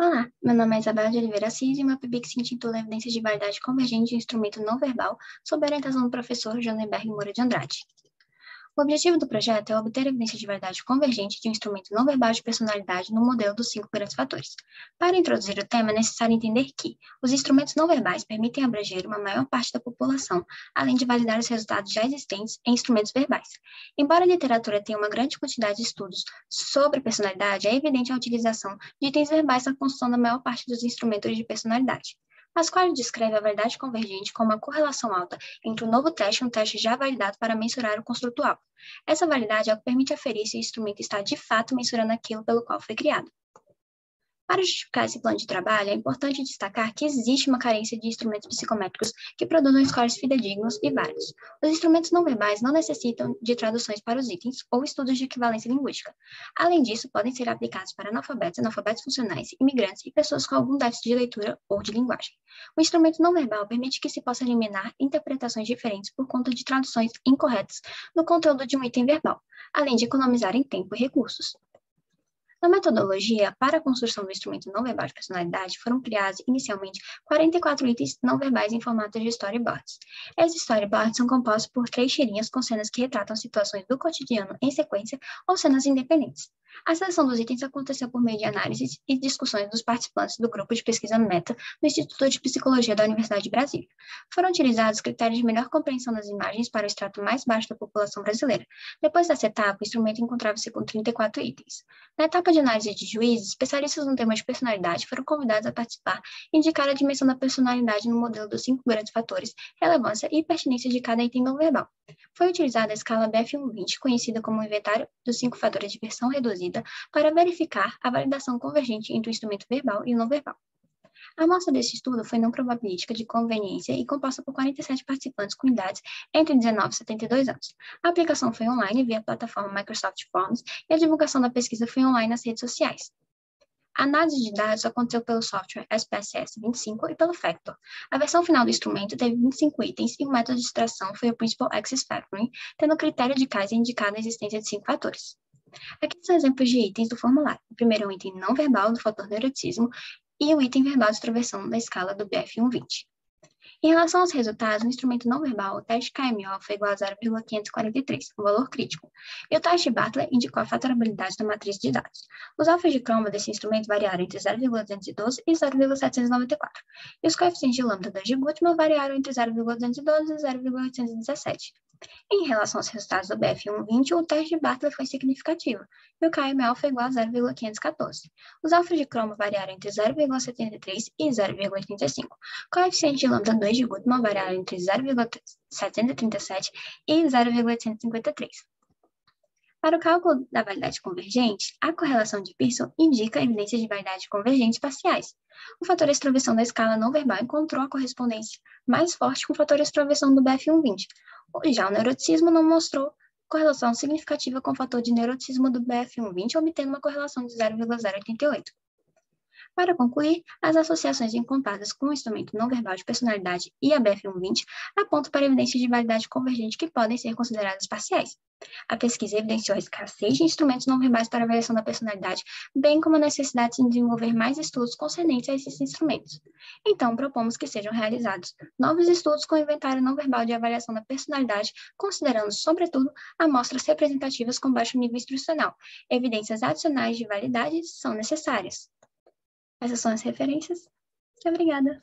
Olá, meu nome é Isabela de Oliveira Assis e meu PIBIC se intitula Evidências de Validade Convergente de Instrumento Não Verbal, sob a orientação do professor Joneberg Moura de Andrade. O objetivo do projeto é obter evidência de validade convergente de um instrumento não verbal de personalidade no modelo dos 5 grandes fatores. Para introduzir o tema, é necessário entender que os instrumentos não verbais permitem abranger uma maior parte da população, além de validar os resultados já existentes em instrumentos verbais. Embora a literatura tenha uma grande quantidade de estudos sobre personalidade, é evidente a utilização de itens verbais na construção da maior parte dos instrumentos de personalidade. Pasquale descreve a validade convergente como uma correlação alta entre um novo teste e um teste já validado para mensurar o construto alvo. Essa validade é o que permite aferir se o instrumento está de fato mensurando aquilo pelo qual foi criado. Para justificar esse plano de trabalho, é importante destacar que existe uma carência de instrumentos psicométricos que produzam scores fidedignos e válidos. Os instrumentos não verbais não necessitam de traduções para os itens ou estudos de equivalência linguística. Além disso, podem ser aplicados para analfabetos funcionais, imigrantes e pessoas com algum déficit de leitura ou de linguagem. O instrumento não verbal permite que se possa eliminar interpretações diferentes por conta de traduções incorretas no conteúdo de um item verbal, além de economizar em tempo e recursos. Na metodologia, para a construção do instrumento não verbal de personalidade, foram criados inicialmente 44 itens não verbais em formato de storyboards. Esses storyboards são compostos por 3 tirinhas com cenas que retratam situações do cotidiano em sequência ou cenas independentes. A seleção dos itens aconteceu por meio de análises e discussões dos participantes do grupo de pesquisa META no Instituto de Psicologia da Universidade de Brasília. Foram utilizados critérios de melhor compreensão das imagens para o extrato mais baixo da população brasileira. Depois dessa etapa, o instrumento encontrava-se com 34 itens. Na etapa de análise de juízes, especialistas no tema de personalidade foram convidados a participar e indicar a dimensão da personalidade no modelo dos 5 grandes fatores, relevância e pertinência de cada item não verbal. Foi utilizada a escala BF120, conhecida como o inventário dos 5 fatores de versão reduzida, para verificar a validação convergente entre o instrumento verbal e o não verbal. A amostra desse estudo foi não probabilística de conveniência e composta por 47 participantes com idades entre 19 e 72 anos. A aplicação foi online via a plataforma Microsoft Forms e a divulgação da pesquisa foi online nas redes sociais. A análise de dados aconteceu pelo software SPSS 25 e pelo Factor. A versão final do instrumento teve 25 itens e o método de extração foi o Principal Access Factoring, tendo o critério de Kaiser indicado a existência de 5 fatores. Aqui são exemplos de itens do formulário. O primeiro é um item não verbal do fator neuroticismo e o item verbal de extroversão da escala do BF120. Em relação aos resultados, no instrumento não verbal, o teste KMO foi igual a 0,543, um valor crítico, e o teste Bartlett indicou a fatorabilidade da matriz de dados. Os alfas de croma desse instrumento variaram entre 0,212 e 0,794, e os coeficientes de lambda 2 de Guttman variaram entre 0,212 e 0,817. Em relação aos resultados do BF120, o teste de Bartlett foi significativo, e o KML foi igual a 0,514. Os alfas de cromo variaram entre 0,73 e 0,85. O coeficiente de lambda 2 de Guttman variaram entre 0,737 e 0,853. Para o cálculo da validade convergente, a correlação de Pearson indica evidências de validade convergente parciais. O fator extroversão da escala não verbal encontrou a correspondência mais forte com o fator extroversão do BF120. Já o neuroticismo não mostrou correlação significativa com o fator de neuroticismo do BF120, obtendo uma correlação de 0,088. Para concluir, as associações encontradas com o instrumento não verbal de personalidade e a BF120 apontam para evidências de validade convergente que podem ser consideradas parciais. A pesquisa evidenciou a escassez de instrumentos não verbais para avaliação da personalidade, bem como a necessidade de desenvolver mais estudos concernentes a esses instrumentos. Então, propomos que sejam realizados novos estudos com o inventário não verbal de avaliação da personalidade, considerando, sobretudo, amostras representativas com baixo nível instrucional. Evidências adicionais de validade são necessárias. Essas são as referências. Obrigada.